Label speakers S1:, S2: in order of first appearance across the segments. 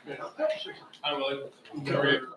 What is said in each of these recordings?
S1: Hi, Willie. How are you?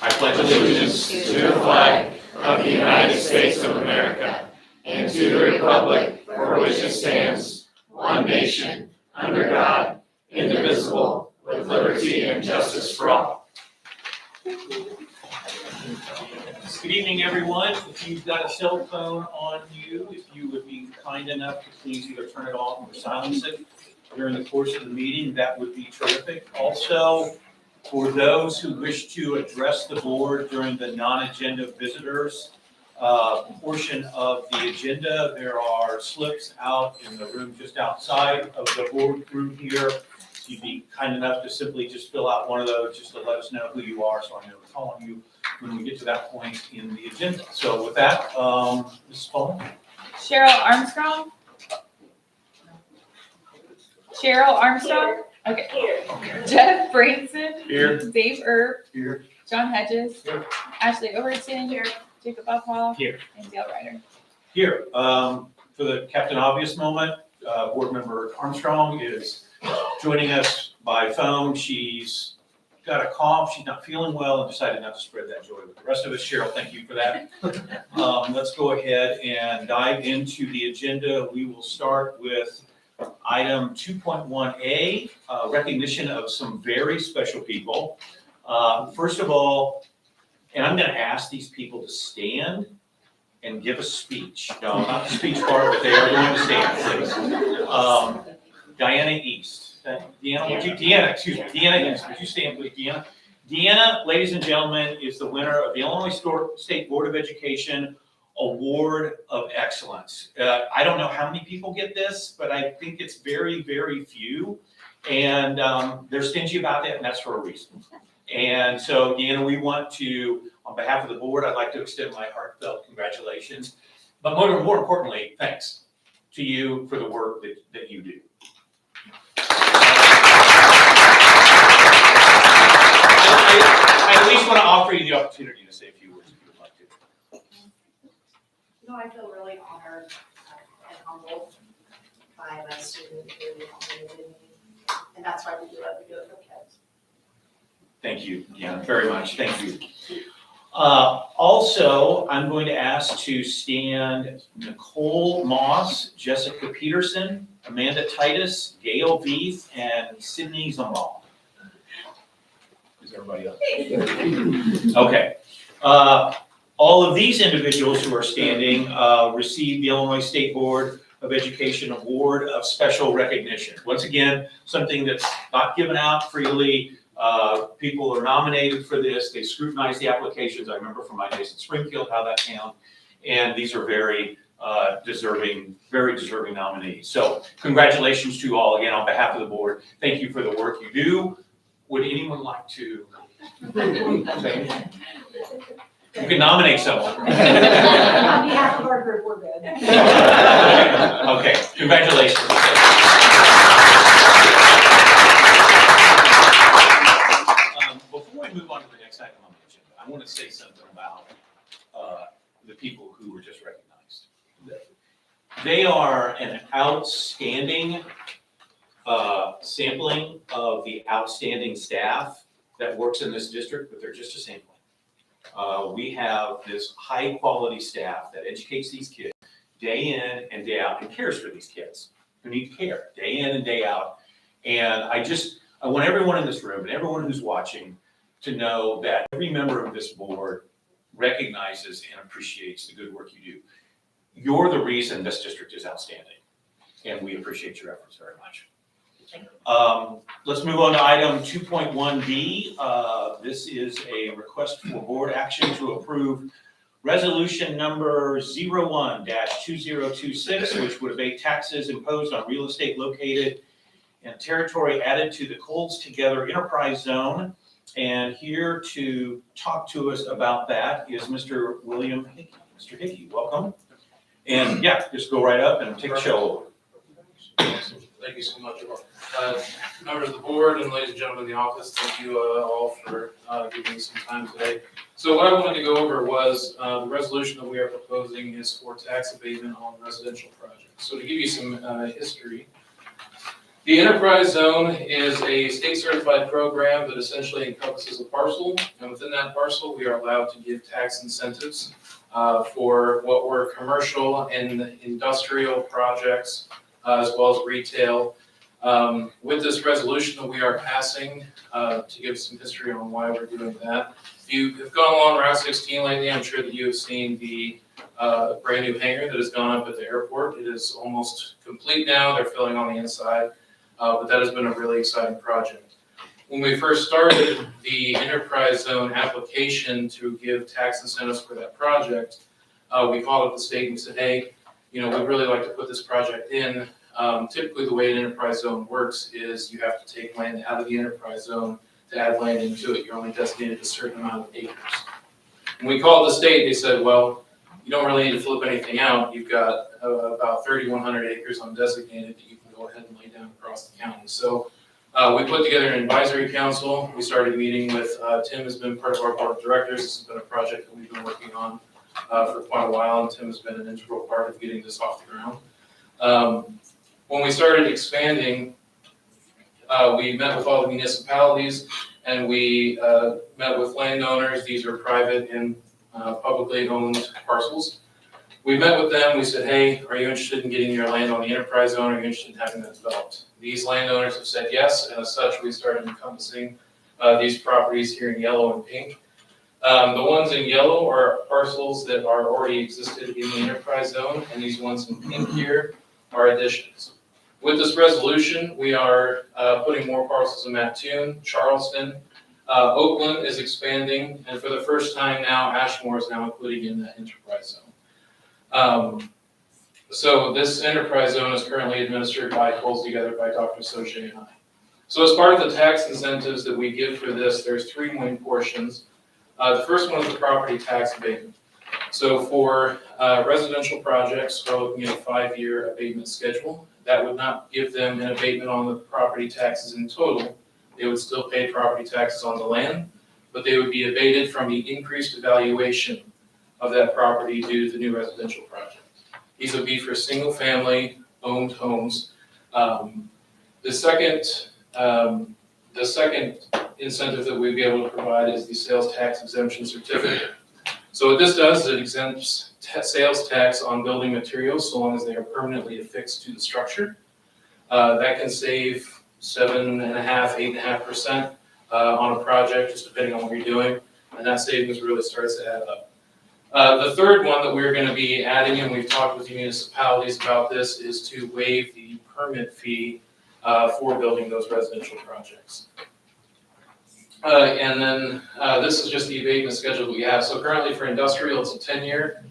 S1: I pledge allegiance to the flag of the United States of America and to the republic for which it stands, one nation, under God, indivisible, with liberty and justice for all. Good evening, everyone. If you've got a cell phone on you, if you would be kind enough to please either turn it off or silence it during the course of the meeting, that would be terrific. Also, for those who wish to address the board during the non-agenda visitors portion of the agenda, there are slips out in the room just outside of the board room here. So you'd be kind enough to simply just fill out one of those just to let us know who you are, so I know to call on you when we get to that point in the agenda. So with that, Mrs. Paul.
S2: Cheryl Armstrong? Cheryl Armstrong? Okay.
S1: Okay.
S2: Jeff Branson?
S1: Here.
S2: Dave Erb?
S1: Here.
S2: John Hedges?
S1: Here.
S2: Ashley Overton? Here. Jacob Buffalo?
S1: Here.
S2: And Dale Ryder.
S1: Here. For the Captain Obvious moment, Board Member Armstrong is joining us by phone. She's got a cough, she's not feeling well, and decided not to spread that joy with the rest of us. Cheryl, thank you for that. Let's go ahead and dive into the agenda. We will start with item 2.1A, recognition of some very special people. First of all, and I'm going to ask these people to stand and give a speech. No, not the speech part, but they are going to stand, please. Diana East. Deanna East, would you stand, please, Deanna? Deanna, ladies and gentlemen, is the winner of the Illinois State Board of Education Award of Excellence. I don't know how many people get this, but I think it's very, very few. And they're stingy about that, and that's for a reason. And so, Deanna, we want to, on behalf of the board, I'd like to extend my heartfelt congratulations. But more importantly, thanks to you for the work that you do. I at least want to offer you the opportunity to say a few words if you would like to.
S3: You know, I feel really honored and humbled by my student who nominated me, and that's why we do it for kids.
S1: Thank you, Deanna, very much. Thank you. Also, I'm going to ask to stand Nicole Moss, Jessica Peterson, Amanda Titus, Gail Veith, and Sydney Zumball. Is everybody up? Okay. All of these individuals who are standing received the Illinois State Board of Education Award of Special Recognition. Once again, something that's not given out freely. People are nominated for this. They scrutinize the applications. I remember from my days at Springfield how that counted. And these are very deserving nominees. So congratulations to you all again on behalf of the board. Thank you for the work you do. Would anyone like to say anything? You can nominate someone.
S3: On behalf of our group, we're good.
S1: Okay, congratulations. Before we move on to the next item on the agenda, I want to say something about the people who were just recognized. They are an outstanding sampling of the outstanding staff that works in this district, but they're just a sampling. We have this high quality staff that educates these kids day in and day out and cares for these kids who need care day in and day out. And I want everyone in this room and everyone who's watching to know that every member of this board recognizes and appreciates the good work you do. You're the reason this district is outstanding, and we appreciate your efforts very much. Let's move on to item 2.1B. This is a request for board action to approve resolution number 01-2026, which would abate taxes imposed on real estate located in territory added to the Colds Together Enterprise Zone. And here to talk to us about that is Mr. William Hickey. Mr. Hickey, welcome. And yeah, just go right up and take a show over.
S4: Thank you so much. Members of the board and ladies and gentlemen in the office, thank you all for giving me some time today. So what I wanted to go over was the resolution that we are proposing is for tax abatement on residential projects. So to give you some history, The enterprise zone is a state certified program that essentially encompasses a parcel, and within that parcel, we are allowed to give tax incentives for what were commercial and industrial projects, as well as retail. With this resolution that we are passing, to give some history on why we're doing that. If you have gone along Route 16 lately, I'm sure that you have seen the brand new hangar that has gone up at the airport. It is almost complete now. They're filling on the inside. But that has been a really exciting project. When we first started the enterprise zone application to give tax incentives for that project, we called up the state and said, hey, we'd really like to put this project in. Typically, the way an enterprise zone works is you have to take land out of the enterprise zone to add land into it. You're only designated a certain amount of acres. When we called the state, they said, well, you don't really need to flip anything out. You've got about 3,100 acres undesignated that you can go ahead and lay down across the county. So we put together an advisory council. We started meeting with, Tim has been part of our board of directors. This has been a project that we've been working on for quite a while, and Tim has been an integral part of getting this off the ground. When we started expanding, we met with all the municipalities and we met with landowners. These are private and publicly owned parcels. We met with them, we said, hey, are you interested in getting your land on the enterprise zone? Are you interested in having that developed? These landowners have said yes, and as such, we started encompassing these properties here in yellow and pink. The ones in yellow are parcels that are already existed in the enterprise zone, and these ones in pink here are additions. With this resolution, we are putting more parcels in Mattoon, Charleston. Oakland is expanding, and for the first time now, Ashmore is now included in that enterprise zone. So this enterprise zone is currently administered by Coles Together by Dr. Soche and I. So as part of the tax incentives that we give for this, there's three main portions. The first one is the property tax abatement. So for residential projects, we're looking at a 5-year abatement schedule. That would not give them an abatement on the property taxes in total. They would still pay property taxes on the land, but they would be abated from the increased evaluation of that property due to the new residential project. These would be for single-family owned homes. The second incentive that we'd be able to provide is the sales tax exemption certificate. So what this does is it exempts sales tax on building materials so long as they are permanently affixed to the structure. That can save 7.5%, 8.5% on a project, just depending on what you're doing, and that savings really starts to add up. The third one that we're going to be adding, and we've talked with the municipalities about this, is to waive the permit fee for building those residential projects. And then this is just the abatement schedule that we have. So currently for industrial, it's a 10-year.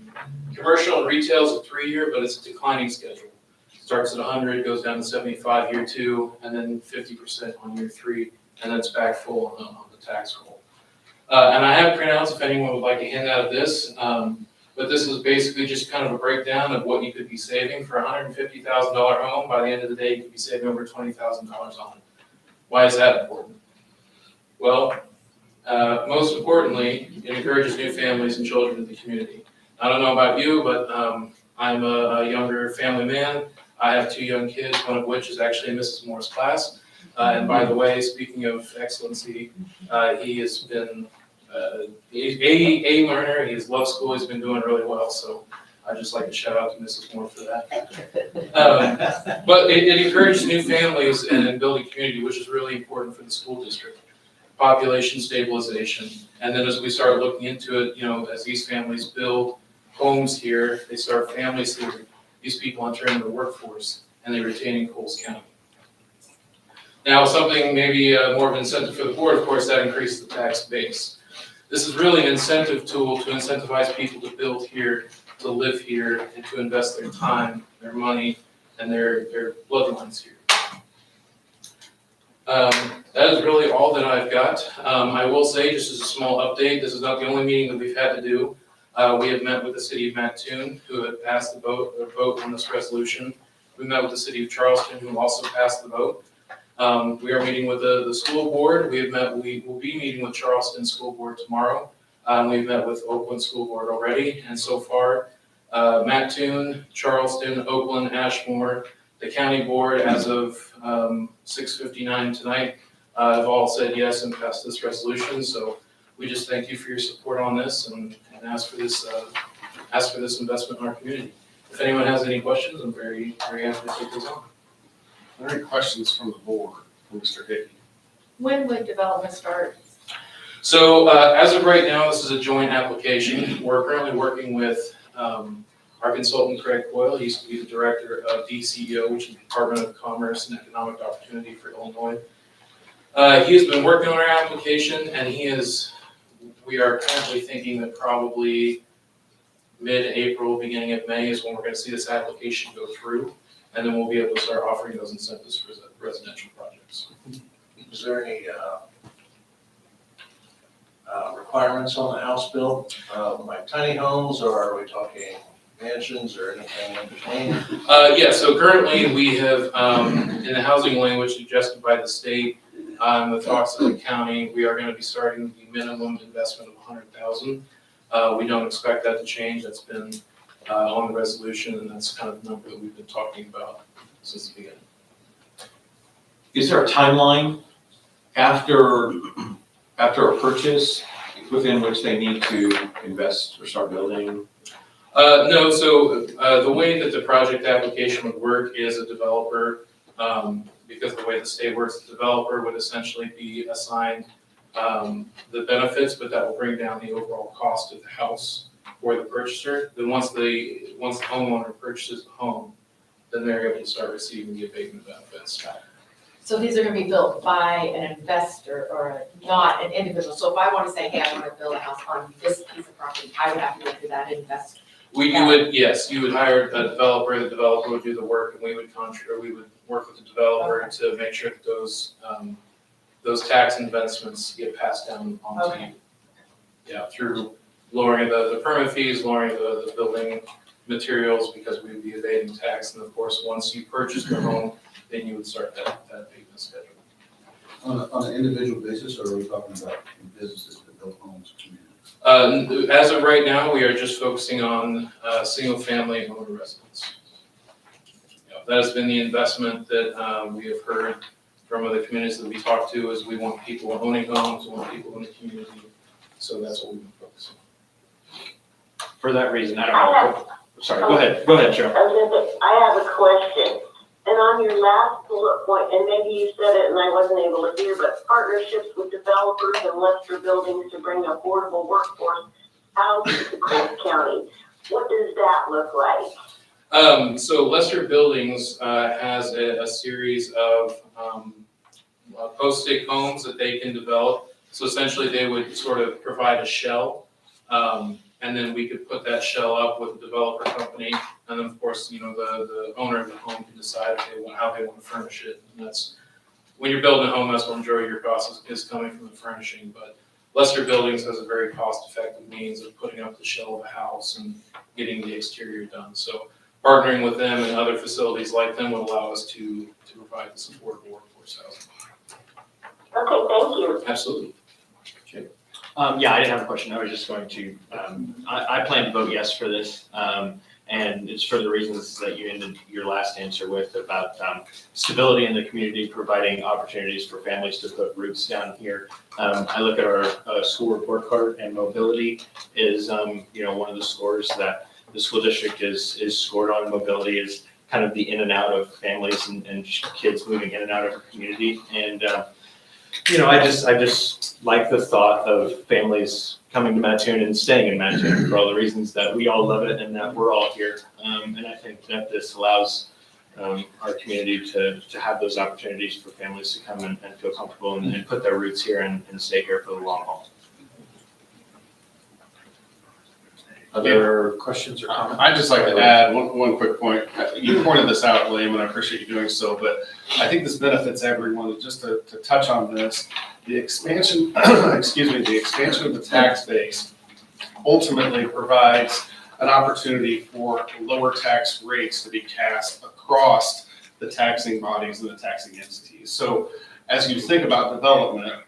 S4: Commercial and retail is a 3-year, but it's a declining schedule. Starts at 100, goes down to 75 year 2, and then 50% on year 3, and then it's back full on the tax roll. And I have printouts if anyone would like a handout of this, but this is basically just kind of a breakdown of what you could be saving for a $150,000 home. By the end of the day, you could be saving over $20,000 on it. Why is that important? Well, most importantly, it encourages new families and children in the community. I don't know about you, but I'm a younger family man. I have 2 young kids, one of which is actually in Mrs. Moore's class. And by the way, speaking of excellency, he has been a learner. He has loved school. He's been doing really well. So I'd just like to shout out to Mrs. Moore for that. But it encourages new families and building community, which is really important for the school district. Population stabilization. And then as we start looking into it, as these families build homes here, they start families here, these people enter into the workforce and they retain in Coles County. Now, something maybe more of an incentive for the board, of course, that increases the tax base. This is really an incentive tool to incentivize people to build here, to live here, and to invest their time, their money, and their bloodlines here. That is really all that I've got. I will say, just as a small update, this is not the only meeting that we've had to do. We have met with the city of Mattoon, who had passed the vote on this resolution. We met with the city of Charleston, who also passed the vote. We are meeting with the school board. We will be meeting with Charleston School Board tomorrow. We've met with Oakland School Board already, and so far, Mattoon, Charleston, Oakland, Ashmore, The county board, as of 6:59 tonight, have all said yes and passed this resolution. So we just thank you for your support on this and ask for this investment in our community. If anyone has any questions, I'm very, very happy to take those on.
S5: Are there any questions from the board for Mr. Hickey?
S2: When would development start?
S4: So as of right now, this is a joint application. We're currently working with our consultant Craig Coyle. He used to be the director of DCEO, which is Department of Commerce and Economic Opportunity for Illinois. He has been working on our application, and we are currently thinking that probably mid-April, beginning of May is when we're going to see this application go through, and then we'll be able to start offering those incentives for residential projects.
S6: Is there any requirements on the house built, like tiny homes, or are we talking mansions or anything in between?
S4: Yeah, so currently we have, in the housing language suggested by the state, the talks of the county, we are going to be starting the minimum investment of $100,000. We don't expect that to change. That's been on the resolution, and that's kind of the number that we've been talking about since the beginning.
S1: Is there a timeline after a purchase within which they need to invest or start building?
S4: No, so the way that the project application would work is a developer, because the way the state works, the developer would essentially be assigned the benefits, but that will bring down the overall cost of the house for the purchaser. Then once the homeowner purchases the home, then they're able to start receiving the abatement benefits.
S7: So these are gonna be built by an investor or not an individual? So if I wanna say, hey, I wanna build a house on this piece of property, I would have to go through that investor?
S4: You would hire a developer, the developer would do the work, and we would work with the developer to make sure that those tax investments get passed down onto you. Yeah, through lowering the permit fees, lowering the building materials, because we would be evading tax, and of course, once you purchase the home, then you would start that payment schedule.
S8: On an individual basis, or are we talking about businesses that build homes, communities?
S4: As of right now, we are just focusing on single-family owner residents. That has been the investment that we have heard from other communities that we talk to, is we want people owning homes, we want people in the community, so that's what we've been focusing on.
S9: For that reason, I don't know. Sorry, go ahead, Cheryl.
S10: I have a question. And on your last bullet point, and maybe you said it and I wasn't able to hear, but partnerships with developers and Lester Buildings to bring affordable workforce out to Cook County. What does that look like?
S4: So Lester Buildings has a series of post-stick homes that they can develop. So essentially, they would sort of provide a shell, and then we could put that shell up with a developer company. And then, of course, the owner of the home can decide how they want to furnish it. And that's, when you're building a home, that's what majority of your cost is coming from the furnishing. But Lester Buildings has a very cost-effective means of putting up the shell of a house and getting the exterior done. So partnering with them and other facilities like them will allow us to provide this affordable workforce housing.
S10: Okay, thank you.
S4: Absolutely.
S9: Yeah, I didn't have a question. I was just going to, I plan to vote yes for this. And it's for the reasons that you ended your last answer with about stability in the community, providing opportunities for families to put roots down here. I look at our school report card, and mobility is, one of the scores that the school district is scored on. Mobility is kind of the in and out of families and kids moving in and out of our community. And I just like the thought of families coming to Mattoon and staying in Mattoon for all the reasons that we all love it and that we're all here. And I think that this allows our community to have those opportunities for families to come and feel comfortable and put their roots here and stay here for the long haul.
S1: Other questions or comments?
S5: I'd just like to add one quick point. You pointed this out, William, and I appreciate you doing so, but I think this benefits everyone. Just to touch on this, the expansion, the expansion of the tax base ultimately provides an opportunity for lower tax rates to be cast across the taxing bodies and the taxing entities. So as you think about development,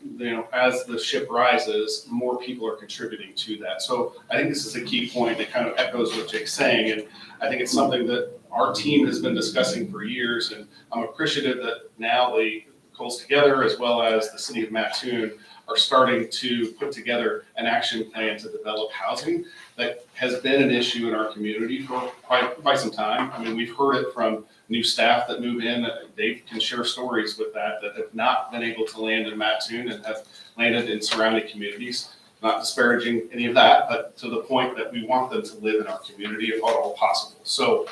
S5: as the ship rises, more people are contributing to that. So I think this is a key point that kind of echoes what Jake's saying, and I think it's something that our team has been discussing for years, and I'm appreciative that now the Coles Together, as well as the city of Mattoon, are starting to put together an action plan to develop housing that has been an issue in our community for quite some time. I mean, we've heard it from new staff that move in. They can share stories with that have not been able to land in Mattoon and have landed in surrounding communities. Not disparaging any of that, but to the point that we want them to live in our community if at all possible. So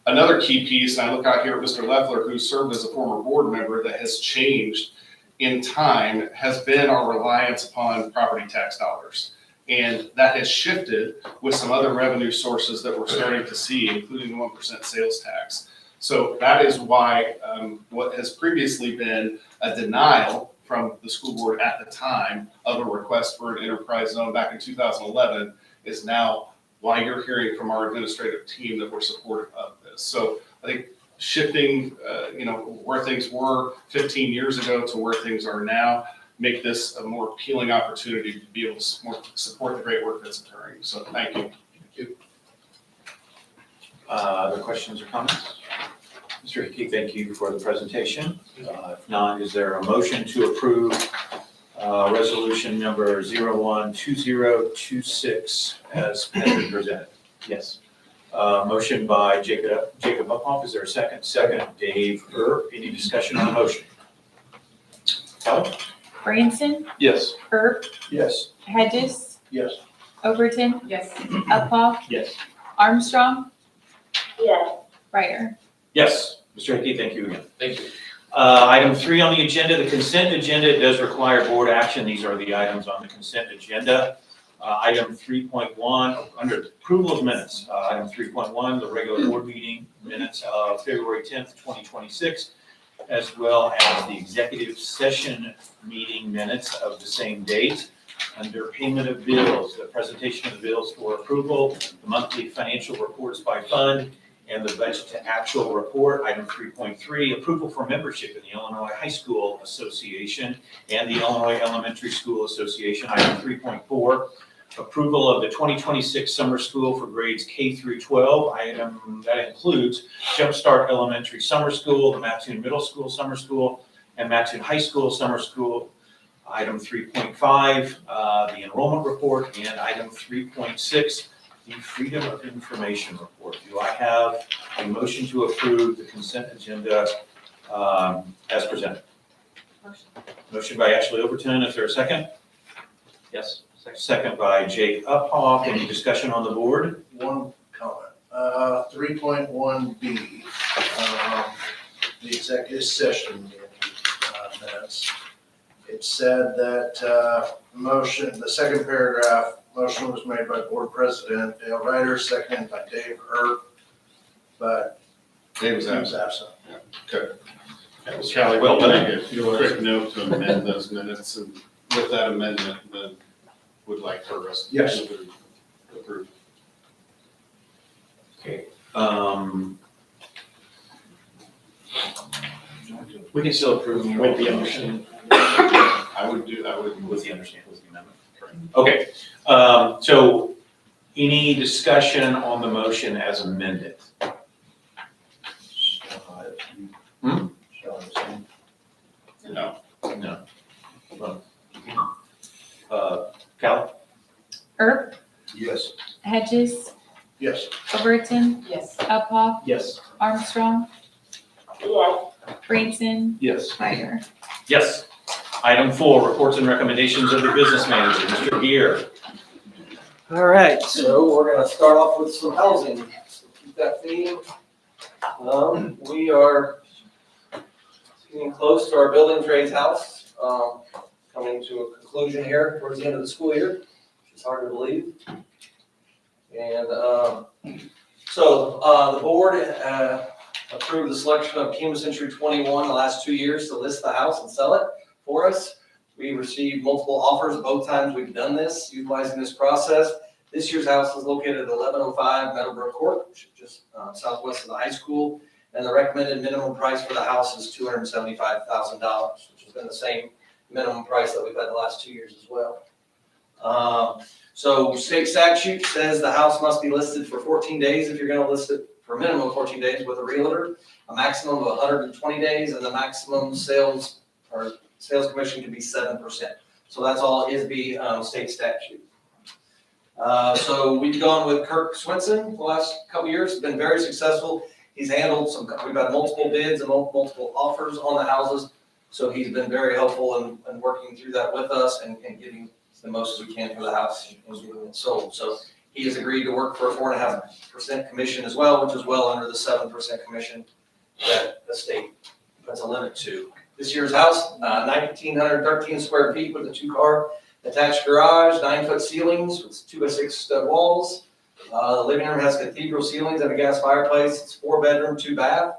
S5: another key piece, and I look out here at Mr. Leffler, who served as a former board member, that has changed in time has been our reliance upon property tax dollars. And that has shifted with some other revenue sources that we're starting to see, including the 1% sales tax. So that is why what has previously been a denial from the school board at the time of a request for an enterprise zone back in 2011 is now why you're hearing from our administrative team that we're supportive of this. So I think shifting, where things were 15 years ago to where things are now, make this a more appealing opportunity to be able to support the great work that's occurring. So thank you.
S1: Other questions or comments? Mr. Hickey, thank you for the presentation. If not, is there a motion to approve resolution number 012026 as been presented? Yes. Motion by Jacob Uphoff. Is there a second? Second, Dave Earp. Any discussion on the motion? Kelly?
S11: Branson,
S1: Yes.
S11: Earp,
S6: Yes.
S11: Hedges,
S6: Yes.
S11: Overton,
S7: Yes.
S11: Uphoff,
S1: Yes.
S11: Armstrong,
S10: Yes.
S11: Ryder.
S1: Yes. Mr. Hickey, thank you again.
S4: Thank you.
S1: Item 3 on the agenda, the consent agenda. It does require board action. These are the items on the consent agenda. Item 3.1, under approval of minutes. Item 3.1, the regular board meeting minutes of February 10th, 2026, as well as the executive session meeting minutes of the same date. Under payment of bills, the presentation of the bills for approval, the monthly financial reports by fund, and the budget to actual report. Item 3.3, approval for membership in the Illinois High School Association and the Illinois Elementary School Association. Item 3.4, approval of the 2026 summer school for grades K through 12. Item that includes Jumpstart Elementary Summer School, the Mattoon Middle School Summer School, and Mattoon High School Summer School. Item 3.5, the enrollment report, and item 3.6, the Freedom of Information report. Do I have a motion to approve the consent agenda as presented? Motion by Ashley Overton. Is there a second? Yes. Second by Jake Uphoff. Any discussion on the board?
S6: One comment. 3.1B, the executive session minutes. It said that the second paragraph, motion was made by board president Dale Ryder, seconded by Dave Earp, but
S5: Dave was
S6: he was
S5: absent.
S6: absent.
S5: Callie,
S1: Well
S5: well,
S1: done.
S5: a quick note to amend those minutes, and with that amendment, then would like for us to
S6: Yes.
S5: approve.
S1: Okay. We can still approve with the understanding.
S5: I would
S1: With the understanding, with the amendment. Okay, so any discussion on the motion as amended? Hmm?
S5: No.
S1: No. Callie?
S11: Earp,
S6: Yes.
S11: Hedges,
S6: Yes.
S11: Overton,
S7: Yes.
S11: Uphoff,
S1: Yes.
S11: Armstrong,
S10: Yes.
S11: Branson,
S1: Yes.
S11: Ryder.
S1: Yes. Item 4, reports and recommendations of the business manager, Mr. Gear.
S12: All right, so we're gonna start off with some housing. Keep that theme. We are getting close to our building trades house, coming to a conclusion here towards the end of the school year, which is hard to believe. And, so, the board, approved the selection of Kingdom Century 21 the last 2 years to list the house and sell it for us. We received multiple offers both times we've done this, utilizing this process. This year's house is located at 1105 Meadowbrook Court, which is just southwest of the high school. And the recommended minimum price for the house is $275,000, which has been the same minimum price that we've had the last 2 years as well. So state statute says the house must be listed for 14 days if you're gonna list it for a minimum of 14 days with a realtor, a maximum of 120 days, and the maximum sales commission can be 7%. So that's all ISB state statute. So we've gone with Kirk Swinson the last couple years, it's been very successful. He's handled we've had multiple bids and multiple offers on the houses. So he's been very helpful in working through that with us and getting the most as we can for the house and getting it sold. So he has agreed to work for a 4.5% commission as well, which is well under the 7% commission that the state puts a limit to. This year's house, 1,913 square feet with a 2-car attached garage, 9-foot ceilings with 2x6 stud walls. The living room has cathedral ceilings and a gas fireplace. It's 4-bedroom, 2-bath.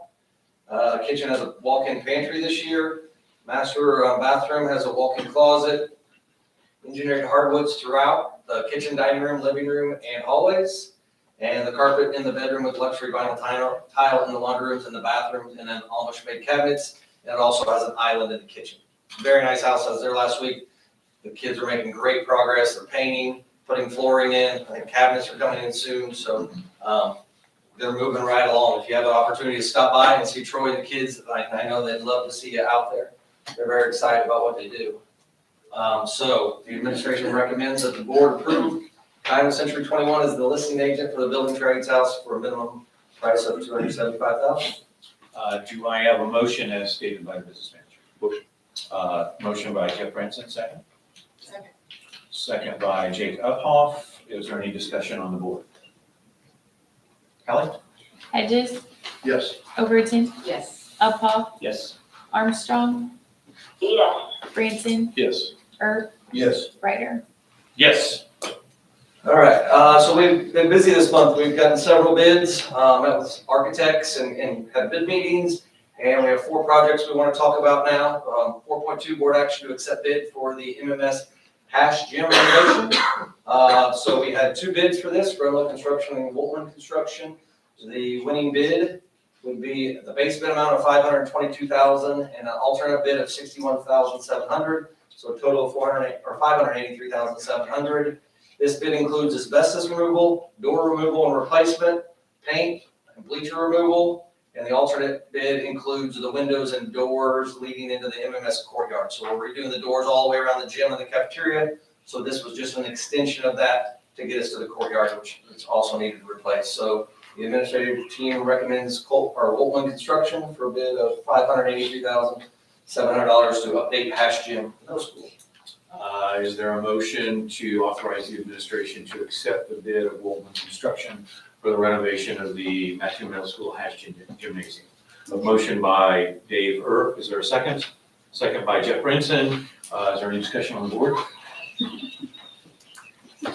S12: Kitchen has a walk-in pantry this year. Master bathroom has a walk-in closet. Engineered hardwoods throughout the kitchen, dining room, living room, and hallways. And the carpet in the bedroom with luxury vinyl tile in the laundry rooms and the bathrooms, and then Amish-made cabinets. And it also has an island in the kitchen. Very nice house. I was there last week. The kids are making great progress. They're painting, putting flooring in. I think cabinets are coming in soon. So they're moving right along. If you have an opportunity to stop by and see Troy and the kids, I know they'd love to see you out there. They're very excited about what they do. So the administration recommends that the board approve Diamond Century 21 as the listing agent for the building trades house for a minimum price of $275,000.
S1: Do I have a motion as stated by the business manager? Motion by Jeff Branson, second.
S2: Second.
S1: Second by Jake Uphoff. Is there any discussion on the board? Kelly?
S11: Hedges,
S6: Yes.
S11: Overton,
S7: Yes.
S11: Uphoff,
S1: Yes.
S11: Armstrong,
S10: Yes.
S11: Branson,
S1: Yes.
S11: Erb,
S6: Yes.
S11: Ryder.
S1: Yes.
S12: All right, so we've been busy this month. We've gotten several bids, met with architects and had bid meetings. And we have 4 projects we want to talk about now. 4.2, board action to accept bid for the MMS Hash Gym renovation. So we had 2 bids for this, Grunlow Construction and Woltman Construction. The winning bid would be the base bid amount of $522,000 and an alternate bid of $61,700. So a total of $583,700. This bid includes asbestos removal, door removal and replacement, paint, and bleacher removal. And the alternate bid includes the windows and doors leading into the MMS courtyard. So we're redoing the doors all the way around the gym and the cafeteria. So this was just an extension of that to get us to the courtyard, which is also needed to replace. So the administrative team recommends Woltman Construction for a bid of $583,700 to update Hash Gym Middle School.
S1: Is there a motion to authorize the administration to accept the bid of Woltman Construction for the renovation of the Matthew Middle School Hash Gymnasium? A motion by Dave Erb. Is there a second? Second by Jeff Brinson. Is there any discussion on the board?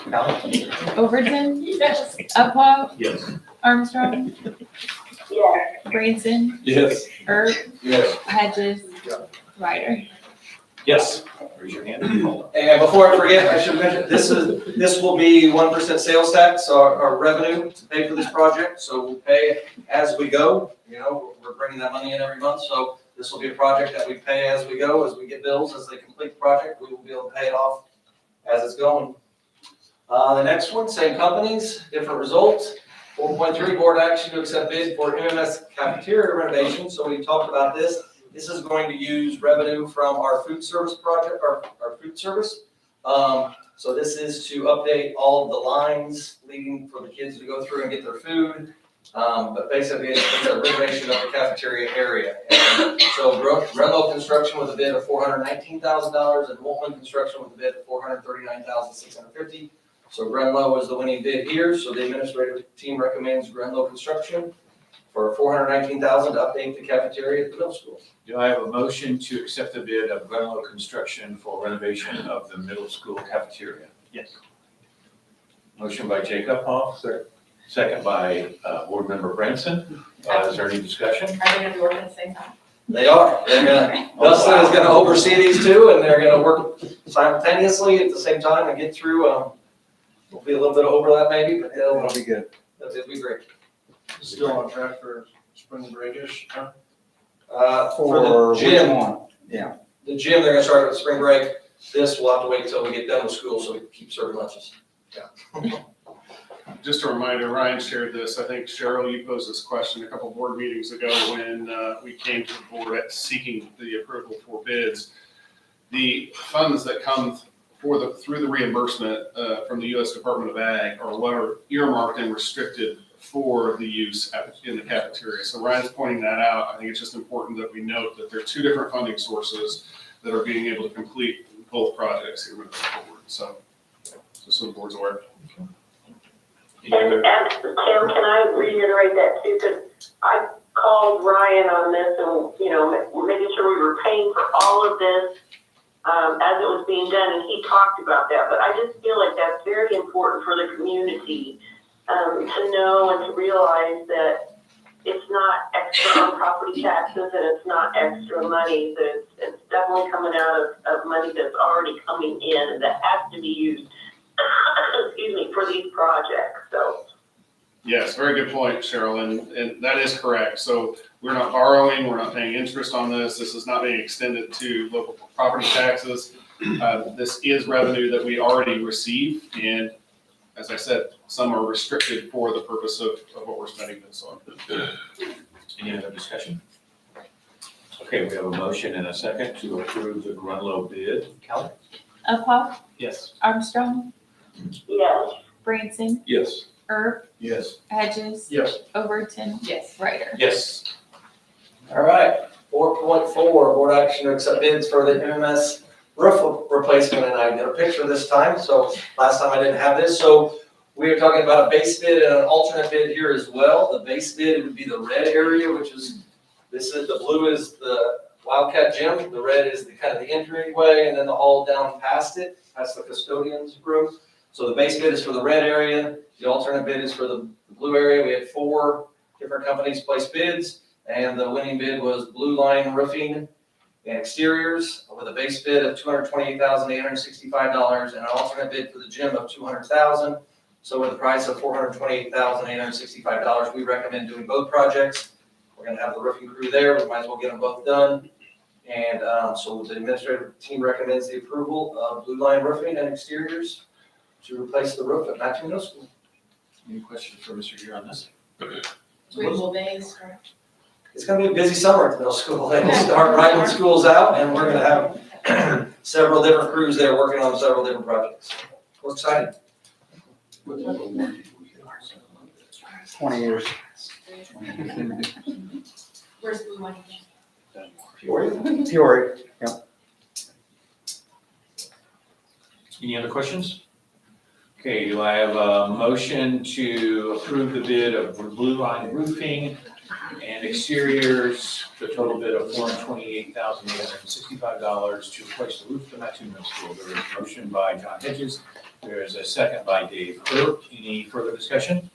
S1: Kelly?
S11: Overton,
S2: Yes.
S11: Uphoff,
S1: Yes.
S11: Armstrong,
S10: Yes.
S11: Branson,
S1: Yes.
S11: Erb,
S6: Yes.
S11: Hedges, Ryder.
S1: Yes. Raise your hand.
S12: And before I forget, I should mention, this will be 1% sales tax, so our revenue to pay for this project. So we'll pay as we go, we're bringing that money in every month. So this will be a project that we pay as we go, as we get bills, as they complete the project, we will be able to pay it off as it's going. The next one, same companies, different results. 4.3, board action to accept bid for MMS cafeteria renovation. So we talked about this. This is going to use revenue from our food service project, our food service. So this is to update all of the lines leading for the kids to go through and get their food. But basically it's a renovation of the cafeteria area. And so Grunlow Construction with a bid of $419,000 and Woltman Construction with a bid of $439,650. So Grunlow is the winning bid here. So the administrative team recommends Grunlow Construction for $419,000 to update the cafeteria at the middle school.
S1: Do I have a motion to accept the bid of Grunlow Construction for renovation of the middle school cafeteria?
S9: Yes.
S1: Motion by Jake Uphoff. Second by Board Member Branson. Is there any discussion?
S2: Are they gonna be working at the same time?
S12: They are. Dustin is gonna oversee these two and they're gonna work simultaneously at the same time and get through. Will be a little bit of overlap maybe, but it'll
S6: be good.
S12: It'll be great.
S6: Still on track for spring break-ish, huh?
S12: For the gym,
S6: Yeah.
S12: the gym, they're gonna start with spring break. This we'll have to wait until we get done with school so we can keep serving lunches.
S5: just a reminder, Ryan shared this. I think Cheryl, you posed this question a couple board meetings ago when we came to the board at seeking the approval for bids. The funds that come through the reimbursement from the U.S. Department of Ag are what are earmarked and restricted for the use in the cafeteria. So Ryan's pointing that out. I think it's just important that we note that there are two different funding sources that are being able to complete both projects here moving forward. So the board's aware.
S1: Any other-
S10: And Tim, can I reiterate that too? Because I called Ryan on this and, you know, making sure we were paying for all of this as it was being done, and he talked about that. But I just feel like that's very important for the community to know and to realize that it's not extra on property taxes and it's not extra money, that it's definitely coming out of money that's already coming in and that has to be used, excuse me, for these projects, so.
S5: Yes, very good point, Cheryl, and that is correct. So we're not borrowing, we're not paying interest on this. This is not being extended to local property taxes. This is revenue that we already receive, and as I said, some are restricted for the purpose of what we're spending this on.
S1: Any other discussion? Okay, we have a motion and a second to approve the Grunlow bid. Kelly?
S11: Uphoff,
S1: Yes.
S11: Armstrong,
S10: Yes.
S11: Branson,
S1: Yes.
S11: Erb,
S8: Yes.
S11: Hedges,
S6: Yes.
S11: Overton,
S7: Yes.
S11: Ryder.
S1: Yes.
S12: All right, 4.4, board action to accept bids for the MMS roof replacement, and I did a picture this time, so last time I didn't have this. So we are talking about a base bid and an alternate bid here as well. The base bid would be the red area, which is, the blue is the Wildcat Gym, the red is the kind of the entryway, and then the hall down past it, that's the custodian's room. So the base bid is for the red area, the alternate bid is for the blue area. We had 4 different companies place bids, and the winning bid was Blue Line Roofing and Exteriors with a base bid of $228,865 and an alternate bid for the gym of $200,000. So with a price of $428,865, we recommend doing both projects. We're gonna have the roofing crew there, we might as well get them both done. And so the administrative team recommends the approval of Blue Line Roofing and Exteriors to replace the roof at Matthew Middle School.
S1: Any questions for Mr. Gear on this?
S7: Reasonable days for.
S12: It's gonna be a busy summer at the middle school. They will start right when school's out, and we're gonna have several different crews there working on several different projects. We're excited.
S8: 20 years.
S7: Where's Blue Line?
S8: Peoria.
S1: Any other questions? Okay, do I have a motion to approve the bid of Blue Line Roofing and Exteriors, the total bid of $428,865 to replace the roof of the Mattoon Middle School? There is a motion by John Hedges. There is a second by Dave Earp. Any further discussion?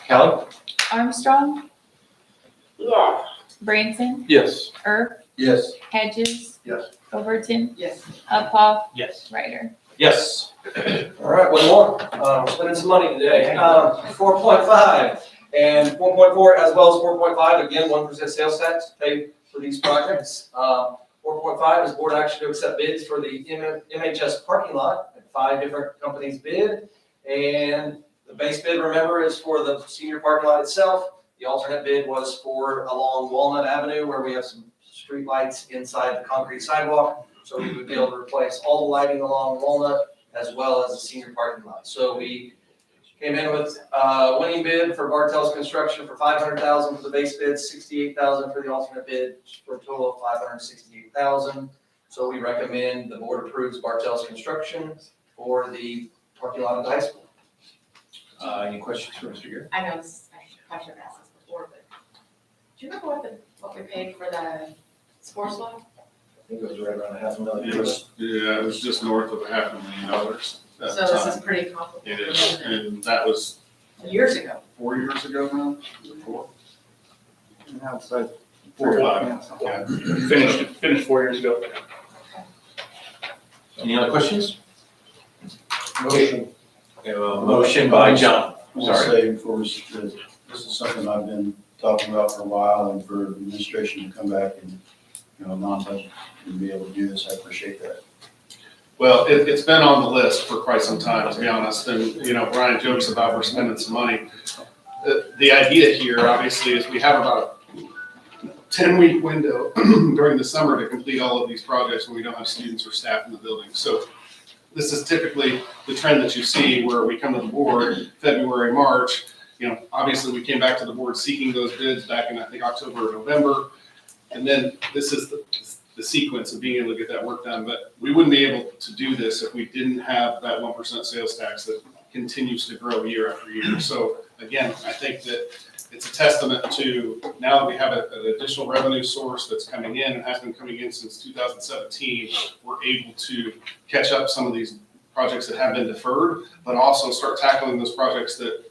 S1: Kelly?
S11: Armstrong,
S10: Yes.
S11: Branson,
S1: Yes.
S11: Erb,
S8: Yes.
S11: Hedges.
S6: Yes.
S11: Overton,
S7: Yes.
S11: Uphoff,
S1: Yes.
S11: Ryder.
S1: Yes.
S12: All right, one more. We're spending some money today. 4.5 and 4.4 as well as 4.5, again, 1% sales tax paid for these projects. 4.5 is board action to accept bids for the MHS parking lot. 5 different companies bid. And the base bid, remember, is for the senior parking lot itself. The alternate bid was for along Walnut Avenue where we have some street lights inside the concrete sidewalk. So we would be able to replace all the lighting along Walnut as well as the senior parking lot. So we came in with a winning bid for Bartell's Construction for $500,000 for the base bid, $68,000 for the alternate bid, for a total of $568,000. So we recommend the board approves Bartell's Construction for the parking lot of the high school.
S1: Any questions for Mr. Gear?
S7: I know this, I should have asked this before, but do you remember what we paid for the sports law?
S12: I think it was right around $500,000.
S5: It was just north of $500,000 at
S7: So
S5: the
S7: this is
S5: time.
S7: pretty
S5: It
S7: complicated.
S5: is, and that was
S7: Years ago.
S5: 4 years ago now? 4?
S8: Outside.
S5: 4 or 5. Yeah.
S8: Finished 4 years ago.
S1: Any other questions?
S6: Motion.
S1: We have a motion by John.
S8: I'll
S1: Sorry.
S8: say before we, this is something I've been talking about for a while, and for the administration to come back and, non-budget and be able to do this, I appreciate that.
S5: Well, it's been on the list for quite some time, to be honest, and, Brian jokes about we're spending some money. The idea here, obviously, is we have about a 10-week window during the summer to complete all of these projects when we don't have students or staff in the building. So this is typically the trend that you see where we come to the board February, March. Obviously, we came back to the board seeking those bids back in, I think, October or November. And then this is the sequence of being able to get that work done. But we wouldn't be able to do this if we didn't have that 1% sales tax that continues to grow year after year. So again, I think that it's a testament to now that we have an additional revenue source that's coming in and has been coming in since 2017, we're able to catch up some of these projects that have been deferred, but also start tackling those projects that,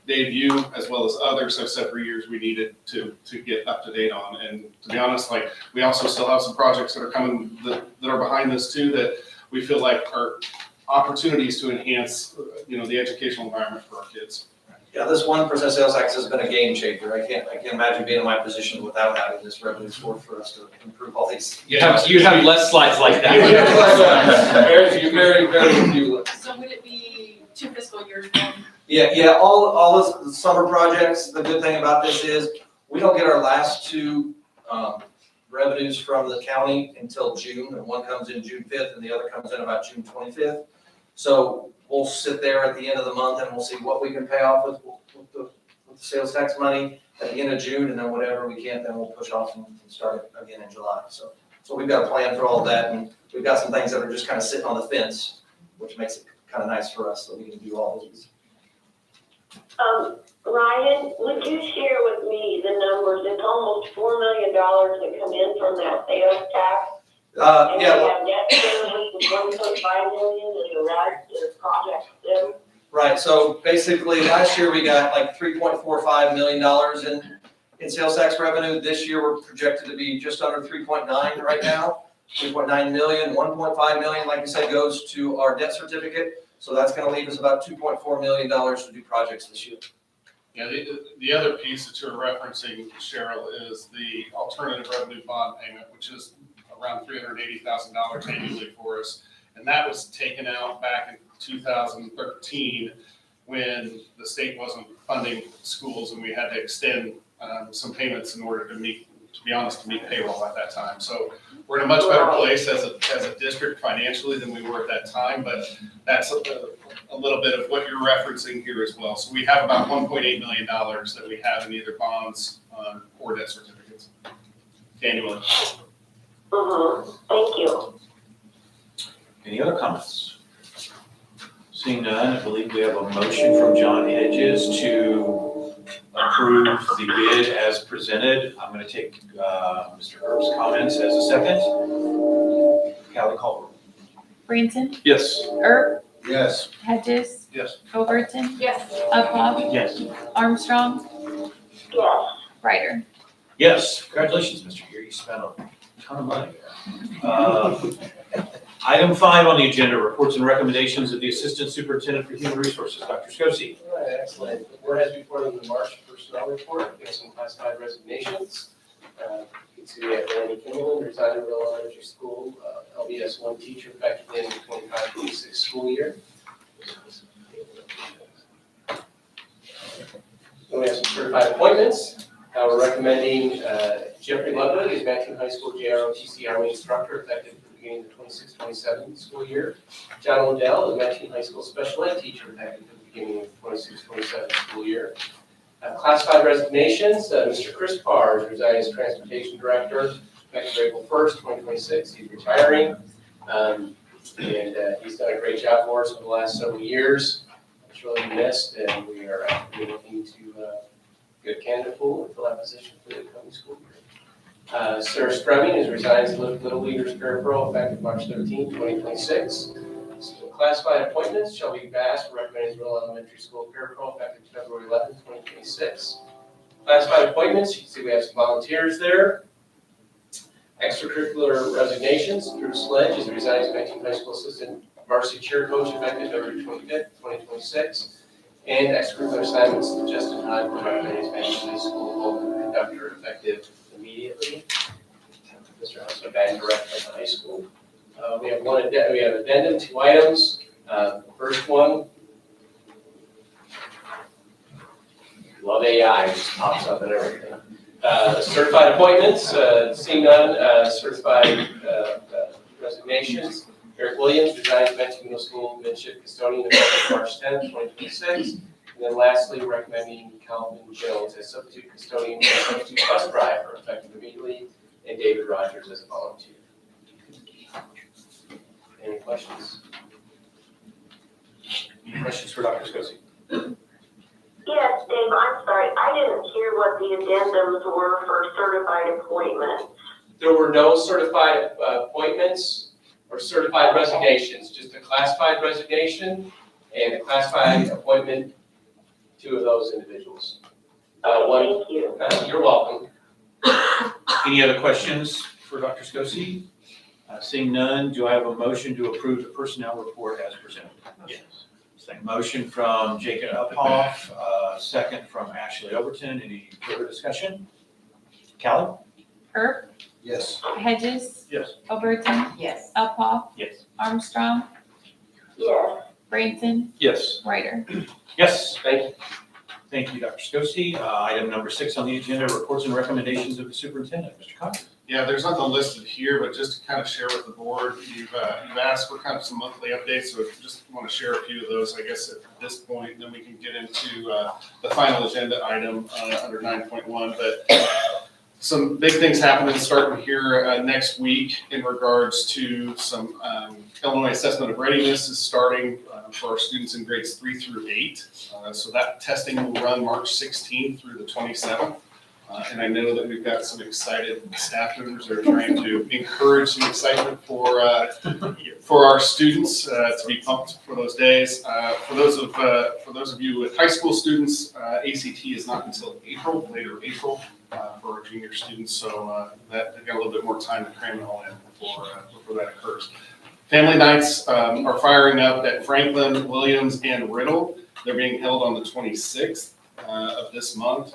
S5: Dave, you, as well as others have said for years we needed to get up to date on. And to be honest, we also still have some projects that are coming that are behind this too, that we feel like are opportunities to enhance, the educational environment for our kids.
S12: Yeah, this 1% sales tax has been a game changer. I can't imagine being in my position without having this revenue source for us to improve all these.
S9: You have less slides like that.
S12: Very few, very few.
S2: So would it be 2 fiscal years then?
S12: Yeah, all the summer projects, the good thing about this is we don't get our last 2 revenues from the county until June, and one comes in June 5th and the other comes in about June 25th. So we'll sit there at the end of the month and we'll see what we can pay off with the sales tax money at the end of June, and then whatever we can't, then we'll push off and start it again in July. So we've got a plan for all of that, and we've got some things that are just kind of sitting on the fence, which makes it kind of nice for us that we can do all of these.
S10: Ryan, would you share with me the numbers? It's almost $4 million that come in from that sales tax. And
S12: Yeah,
S10: we have debt service of $1.5 million and the rest is project them.
S12: right. So basically, last year we got like $3.45 million in sales tax revenue. This year we're projected to be just under 3.9 right now. 3.9 million, 1.5 million, like I said, goes to our debt certificate. So that's going to leave us about $2.4 million to do projects this year.
S5: Yeah, the other piece that you're referencing, Cheryl, is the alternative revenue bond payment, which is around $380,000 annually for us. And that was taken out back in 2013 when the state wasn't funding schools and we had to extend some payments in order to meet payroll at that time. So we're in a much better place as a district financially than we were at that time, but that's a little bit of what you're referencing here as well. So we have about $1.8 million that we have in either bonds or debt certificates annually.
S10: Thank you.
S1: Any other comments? Seeing none, I believe we have a motion from John Hedges to approve the bid as presented. I'm going to take Mr. Herb's comments as a second. Callie, call roll.
S11: Branson,
S1: Yes.
S11: Erb,
S8: Yes.
S11: Hedges,
S5: Yes.
S11: Overton,
S2: Yes.
S11: Uphoff,
S9: Yes.
S11: Armstrong,
S10: Yes.
S11: Ryder.
S1: Yes, congratulations, Mr. Gear, you spent a ton of money there. Item 5 on the agenda, reports and recommendations of the Assistant Superintendent for Human Resources, Dr. Scosi.
S13: All right, excellent. The board has before them the March personnel report. We have some classified resignations. You can see we have Randy Kimmelman, resigned at Real Elementary School, LBS 1 teacher, effective in the 25-26 school year. Then we have some certified appointments. We're recommending Jeffrey Ludwig as Mattoon High School JROTC Army instructor, effective at the beginning of the 26-27 school year. John Odell as Mattoon High School special ed teacher, effective at the beginning of the 26-27 school year. Classified resignations, Mr. Chris Parr is resigning as transportation director, effective April 1st, 2026. He's retiring. And he's done a great job for us over the last several years. It's really missed, and we are actively looking to get a candidate pool and fill that position for the coming school year. Sarah Stremming is resigning as Little Leaders Parapro, effective March 13, 2026. So classified appointments, Shelby Bass, recommended Real Elementary School Parapro, effective February 11, 2026. Classified appointments, you can see we have some volunteers there. Extracurricular resignations, Drew Sledge is resigning as Mattoon High School Assistant Varsity Cheer Coach, effective February 25th, 2026. And extracurricular assignments, Justin Hyde, recommended as Mattoon High School Vocal Conductor, effective immediately. Mr. Hudson, band director at the high school. We have we have addendum, 2 items. First one. Love AI, it just pops up and everything. Certified appointments, seeing none, certified resignations. Eric Williams resigns Benton Middle School midship custodian effective March 10th, 2026. And then lastly, recommending Calvin Jones as substitute custodian and substitute bus driver effective immediately, and David Rogers as a volunteer. Any questions?
S1: Any questions for Dr. Scosi?
S10: Yes, Dave, I'm sorry, I didn't hear what the addendums were for certified appointments.
S13: There were no certified appointments or certified resignations, just a classified resignation and a classified appointment, 2 of those individuals. One,
S10: Thank you.
S13: you're welcome.
S1: Any other questions for Dr. Scosi? Seeing none, do I have a motion to approve the personnel report as presented? Yes. Motion from Jacob Uphoff, second from Ashley Overton. Any further discussion? Callie?
S11: Herb,
S8: Yes.
S11: Hedges,
S1: Yes.
S11: Overton,
S7: Yes.
S11: Uphoff,
S1: Yes.
S11: Armstrong,
S10: Yes.
S11: Bradenton,
S1: Yes.
S11: Ryder.
S1: Yes.
S13: Thank you.
S1: Thank you, Dr. Scosi. Item number 6 on the agenda, reports and recommendations of the superintendent. Mr. Cox?
S5: Yeah, there's nothing listed here, but just to kind of share with the board, you've asked for kind of some monthly updates, so just want to share a few of those, I guess, at this point, and then we can get into the final agenda item under 9.1. But some big things happening starting here next week in regards to some Illinois Assessment of Readiness is starting for our students in grades 3 through 8. So that testing will run March 16th through the 27th. And I know that we've got some excited staff members that are trying to encourage some excitement for our students to be pumped for those days. For those of you with high school students, ACT is not until April, later April, for our junior students. So that they've got a little bit more time to cram it all in before that occurs. Family nights are firing up at Franklin, Williams, and Riddle. They're being held on the 26th of this month.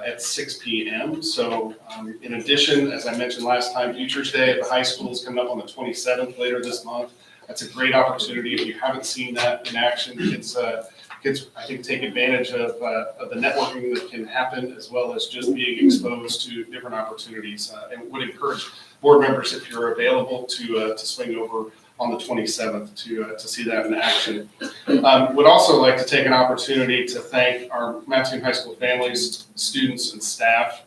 S5: At 6 p.m. So in addition, as I mentioned last time, Futures Day at the high school is coming up on the 27th later this month. That's a great opportunity. If you haven't seen that in action, kids I think take advantage of the networking that can happen, as well as just being exposed to different opportunities. And would encourage board members, if you're available, to swing over on the 27th to see that in action. Would also like to take an opportunity to thank our Mattoon High School families, students, and staff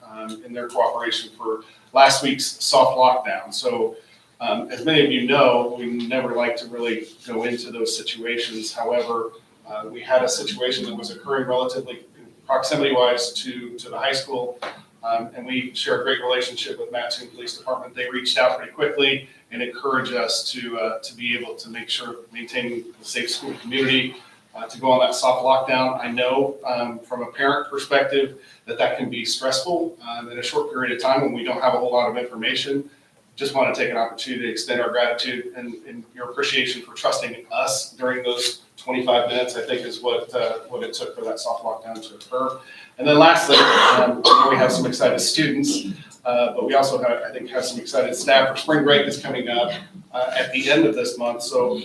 S5: in their cooperation for last week's soft lockdown. So as many of you know, we never like to really go into those situations. However, we had a situation that was occurring relatively proximity-wise to the high school, and we share a great relationship with Mattoon Police Department. They reached out pretty quickly and encourage us to be able to make sure maintaining a safe school community, to go on that soft lockdown. I know from a parent perspective that can be stressful in a short period of time when we don't have a whole lot of information. Just want to take an opportunity to extend our gratitude and your appreciation for trusting us during those 25 minutes, I think is what it took for that soft lockdown to occur. And then lastly, we have some excited students, but we also have some excited staff. For spring break is coming up at the end of this month. So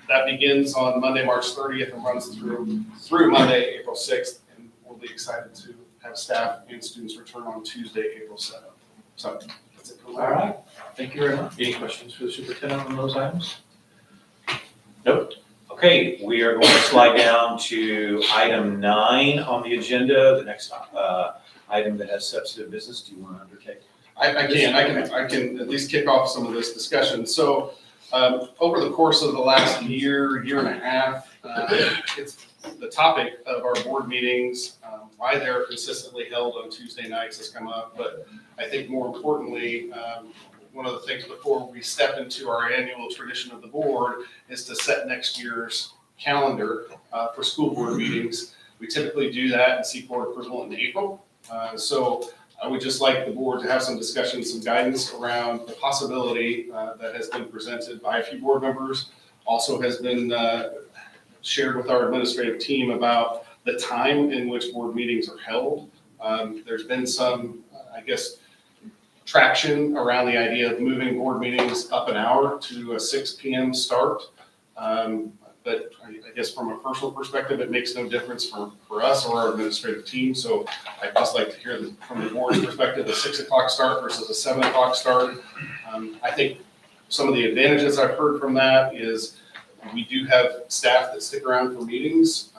S5: that begins on Monday, March 30th and runs through Monday, April 6th. And we'll be excited to have staff and students return on Tuesday, April 7th. So that's it.
S1: All right. Thank you very much. Any questions for the superintendent on those items? Nope. Okay, we are going to slide down to item 9 on the agenda, the next item that has substantive business. Do you want to undertake?
S5: I can at least kick off some of this discussion. So over the course of the last year and a half, it's the topic of our board meetings, why they're consistently held on Tuesday nights has come up. But I think more importantly, one of the things before we step into our annual tradition of the board is to set next year's calendar for school board meetings. We typically do that and seek board approval in April. So I would just like the board to have some discussion, some guidance around the possibility that has been presented by a few board members, also has been shared with our administrative team about the time in which board meetings are held. There's been some, traction around the idea of moving board meetings up an hour to a 6 PM start. But I guess from a personal perspective, it makes no difference for us or our administrative team. So I'd just like to hear from the board's perspective, a 6 o'clock start versus a 7 o'clock start. I think some of the advantages I've heard from that is we do have staff that stick around for meetings,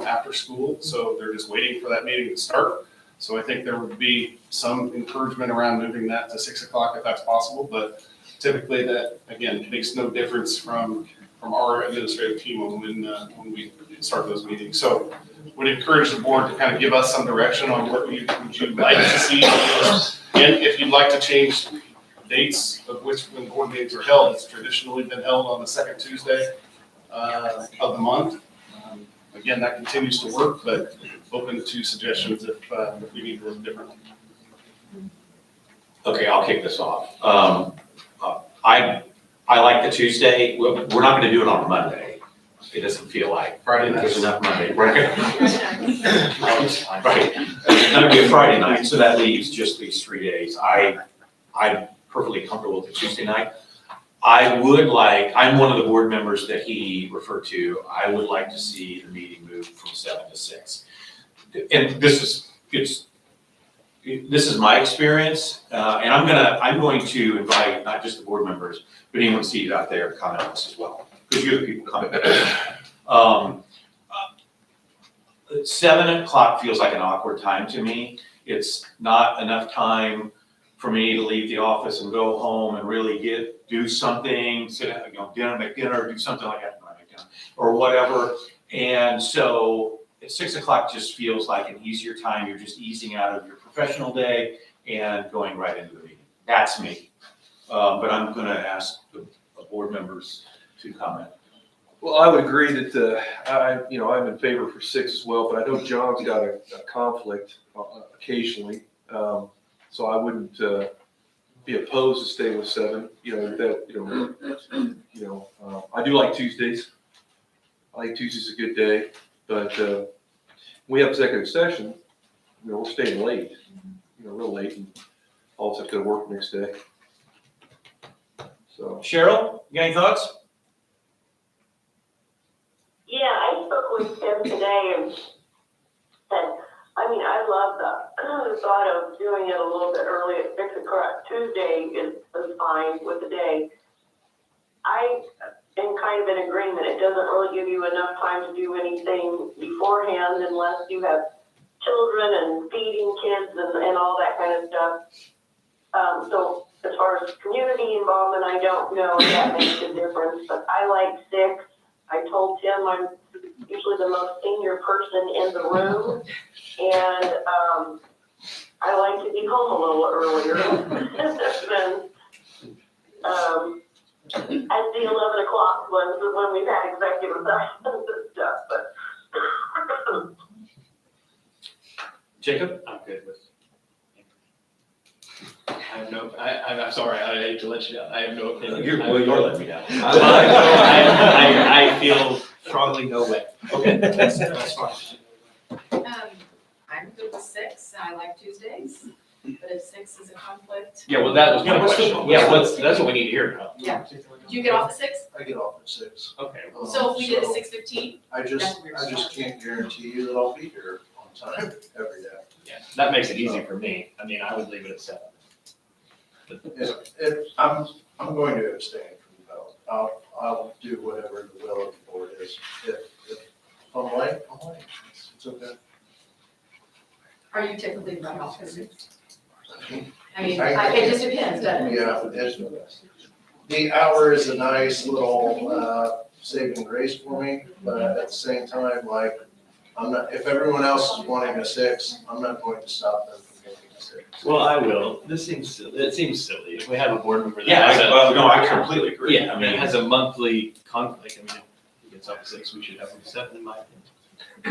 S5: after school. So they're just waiting for that meeting to start. So I think there would be some encouragement around moving that to 6 o'clock if that's possible. But typically that, again, makes no difference from our administrative team on when we start those meetings. So would encourage the board to kind of give us some direction on what would you like to see. And if you'd like to change dates of when board meetings are held, it's traditionally been held on the second Tuesday of the month. Again, that continues to work, but open to suggestions if we need to look differently.
S1: Okay, I'll kick this off. I like the Tuesday. We're not gonna do it on Monday. It doesn't feel like.
S5: Friday night.
S1: There's enough Monday. Right. It's gonna be a Friday night, so that leaves just these 3 days. I'm perfectly comfortable with the Tuesday night. I'm one of the board members that he referred to. I would like to see the meeting move from 7 to 6. And this is my experience, and I'm going to invite not just the board members, but anyone seated out there to comment on this as well, because you're the people commenting. 7 o'clock feels like an awkward time to me. It's not enough time for me to leave the office and go home and really do something, make dinner, do something like that, or whatever. And so at 6 o'clock just feels like an easier time. You're just easing out of your professional day and going right into the meeting. That's me. But I'm gonna ask the board members to comment.
S14: Well, I would agree that, I'm in favor for 6 as well, but I know John's got a conflict occasionally. So I wouldn't be opposed to staying with 7, I do like Tuesdays. I think Tuesday's a good day, but we have executive session, we're staying late, real late, and all of us have to go to work next day. So.
S1: Cheryl, you got any thoughts?
S10: Yeah, I spoke with Tim today and I love the thought of doing it a little bit early at 6 o'clock. Tuesday is fine with the day. I am kind of in agreement. It doesn't really give you enough time to do anything beforehand unless you have children and feeding kids and all that kind of stuff. So as far as community involvement, I don't know if that makes a difference, but I like 6. I told Tim I'm usually the most senior person in the room, and I like to be home a little earlier than at the 11 o'clock when we've had executive sessions and stuff. But
S1: Jacob?
S9: I'm good with. I'm sorry, I hate to let you down. I have no opinion.
S1: You're letting me down.
S9: I feel strongly no way.
S1: Okay, that's fine.
S7: I'm good with 6, I like Tuesdays, but if 6 is a conflict.
S9: Yeah, well, that was
S1: Yeah,
S9: my
S1: what's the-
S9: question. Yeah, that's what we need to hear now.
S7: Yeah. Do you get off at 6?
S6: I get off at 6.
S9: Okay.
S7: So if we did a
S6: So
S7: 6:15?
S6: I just can't guarantee you that I'll be here on time every day.
S9: Yeah, that makes it easy for me. I would leave it at 7.
S6: I'm going to abstain from the vote. I'll do whatever the will of the board is. If I'm late, I'm late. It's okay.
S7: Are you typically run off at 6? It just depends, doesn't it?
S6: Yeah, the hour is a nice little saving grace for me, but at the same time, like, if everyone else is wanting a 6, I'm not going to stop them from getting a 6.
S9: Well, I will. It seems silly. If we have a board member that
S1: Yeah,
S9: has
S1: I completely agree.
S9: Yeah, it has a monthly conflict. If he gets up at 6, we should have him 7 in my opinion.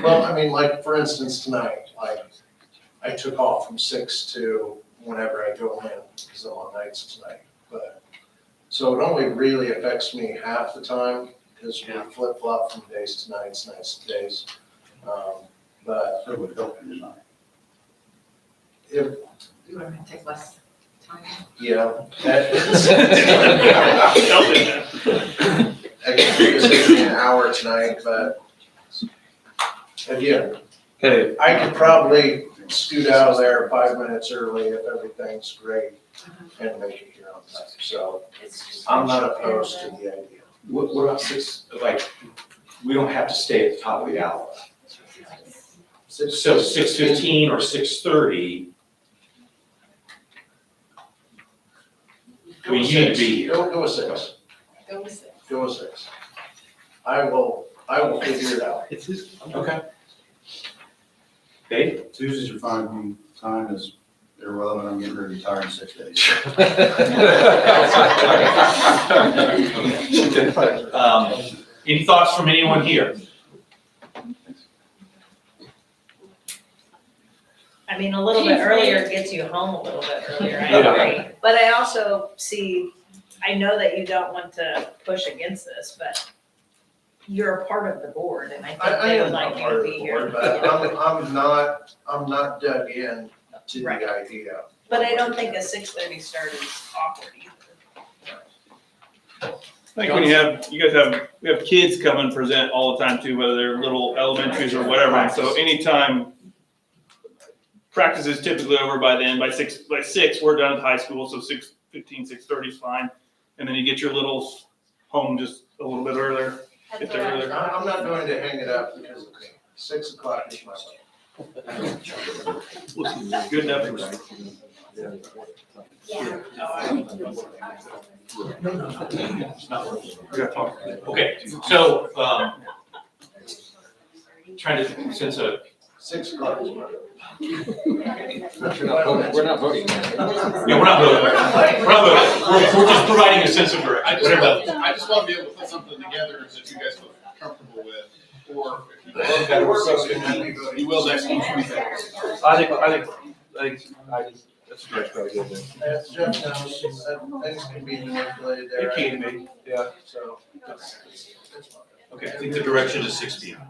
S6: Well, like, for instance, tonight, I took off from 6 to whenever I go in, because I'm on nights tonight. But, so it only really affects me half the time, because we flip-flop from days to nights, nights to days. But
S8: It would help you tonight.
S6: if,
S7: You want to take less
S6: Yeah. I guess it takes me an hour tonight, but again,
S14: Hey,
S6: I could probably scoot out of there 5 minutes early if everything's great and make it here on time. So I'm not opposed to the idea.
S1: What about six, like, we don't have to stay at the top of the hour. So 6:15 or 6:30. We need to be here.
S6: Go with 6.
S7: Go with it.
S6: Go with 6. I will figure it out.
S1: Okay. Dave?
S8: Tuesdays are fine, with me. Time is irrelevant, I'm getting ready to retire in 6 days.
S1: Any thoughts from anyone here?
S15: I mean, a little bit earlier gets you home a little bit earlier, I
S1: Yeah.
S15: agree. But I also see, I know that you don't want to push against this, but you're a part of the board and I think
S6: I
S15: they
S6: am
S15: would
S6: not
S15: like you
S6: part
S15: to
S6: of
S15: be
S6: the
S15: here.
S6: board, but I'm not dug in to
S15: Right.
S6: the idea.
S15: But I don't think a 6:30 start is awkward either.
S16: I think when you guys we have kids come and present all the time too, whether they're little elementaries or whatever. And so anytime practice is typically over by then, by six, we're done at high school. So 6:15, 6:30 is fine. And then you get your littles home just a little bit earlier. Get there earlier.
S6: I'm not going to hang it up because 6 o'clock is my time.
S16: Good enough for
S1: Okay, so, trying to sense a.
S6: 6 o'clock is my time.
S8: We're not voting.
S1: Yeah, we're not voting. We're not voting. We're just providing a sense of direction.
S5: I just want to be able to put something together that you guys feel comfortable with, or if you will next week.
S14: I think that's a great idea.
S6: As Jeff knows, things can be manipulated there.
S14: It can be, yeah.
S6: So.
S1: Okay, I think the direction is 6 p.m.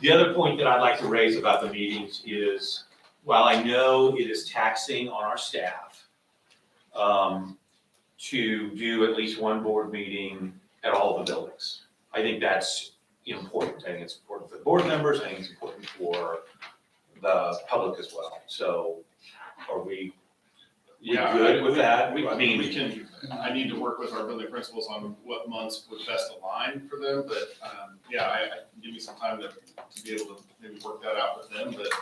S1: The other point that I'd like to raise about the meetings is, while I know it is taxing on our staff, to do at least one board meeting at all of the buildings. I think that's important. I think it's important for the board members. I think it's important for the public as well. So are we good with that?
S5: I need to work with our building principals on what months would best align for them, but, give me some time to be able to maybe work that out with them, but,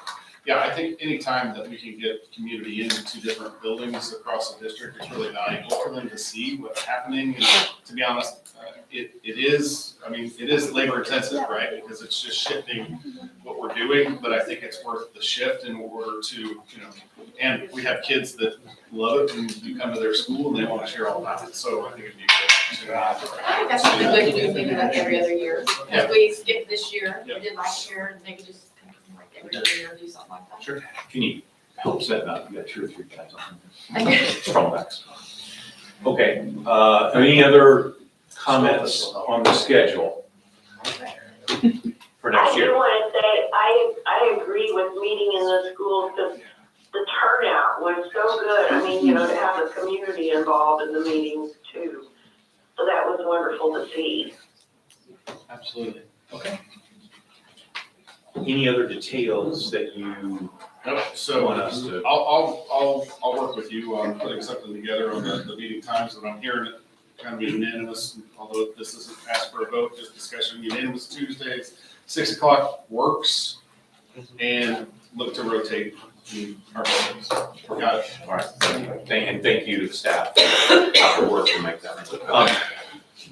S5: yeah, I think any time that we can get community into different buildings across the district, it's really valuable for them to see what's happening, and to be honest, it is labor intensive, right, because it's just shifting what we're doing, but I think it's worth the shift in order to, and we have kids that love it, and you come to their school and they want to share all about it, so I think it'd be good.
S7: I think that's something good to do, maybe like every other year. If we skip this year, we did last year, and maybe just like every other year, do something like that.
S1: Sure. Can you help set that up? You got 2 or 3 guys on there. Strong backs. Okay, any other comments on the schedule for next
S10: I
S1: year?
S10: do want to say, I agree with meeting in the schools, because the turnout was so good. I mean, to have the community involved in the meetings too. So that was wonderful to see.
S1: Absolutely. Okay. Any other details that you
S5: So
S1: want us to?
S5: I'll work with you on putting something together on the meeting times, and I'm hearing it kind of unanimous, although this isn't asked for a vote, just discussion, unanimous Tuesdays, 6 o'clock works, and look to rotate our meetings. Got it.
S1: All right. Thank you to the staff for the work to make that.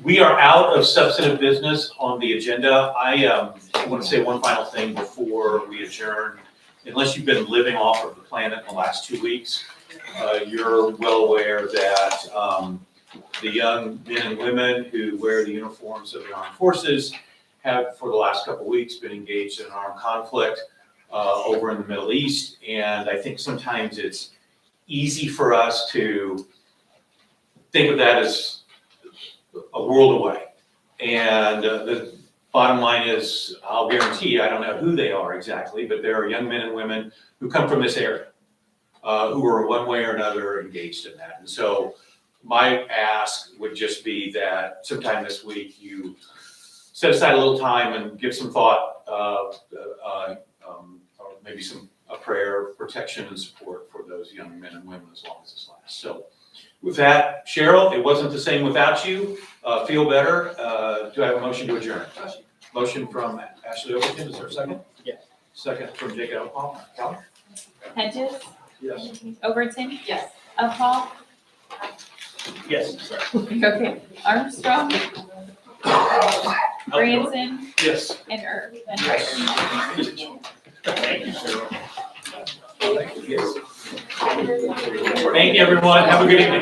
S1: We are out of substantive business on the agenda. I want to say one final thing before we adjourn. Unless you've been living off of the planet in the last 2 weeks, you're well aware that the young men and women who wear the uniforms of the armed forces have, for the last couple of weeks, been engaged in an armed conflict over in the Middle East. And I think sometimes it's easy for us to think of that as a world away. And the bottom line is, I'll guarantee, I don't know who they are exactly, but there are young men and women who come from this area. who are one way or another engaged in that. And so my ask would just be that sometime this week, you set aside a little time and give some thought, or maybe a prayer, protection and support for those young men and women as long as this lasts. So with that, Cheryl, it wasn't the same without you. Feel better. Do I have a motion to adjourn? Motion from Ashley Overton, is there a second?
S9: Yeah.
S1: Second from Jacob Elpaul. Calvin?
S11: Hedges,
S6: Yes.
S11: Overton,
S7: Yes.
S11: Uphaul,
S16: Yes.
S11: okay, Armstrong, Branson,
S1: Yes.
S11: and Erb.
S1: Thank you, Cheryl. Thank you, everyone. Have a good evening.